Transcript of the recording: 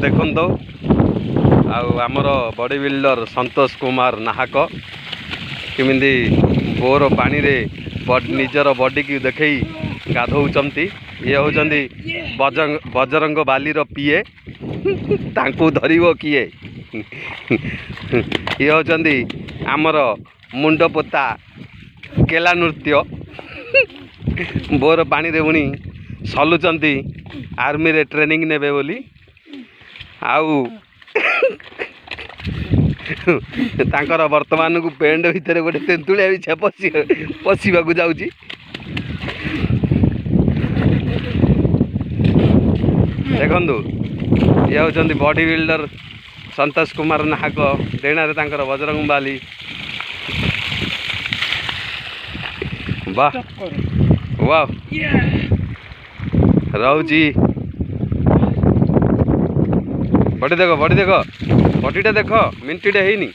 देखो आमर body builder Santosh Kumar नाहक किमिंदी बोर पानी रे निजर बॉडी की देखई गाधौचंती। ये होचंदी बजरंग बाली रो पीए तांकू धरिबो किए। ये होचंदी आमर मुंड पोता केला नृत्य बोर पानी रे उणी सलुचंती आर्मी रे ट्रेनिंग नेबे बोली। आउ तांकर वर्तमान को पेंड भितर गोटे तेंतुलिया भी पशिबा को जाउची। देखंतु ये होचंदी बॉडी बिल्डर संतोष कुमार नाहक डेणा रे तांकर बजरंग बाली। वाह वाह राउजी बॉडी देखो बॉडीटा देख मिनटीटे ହେଇନି।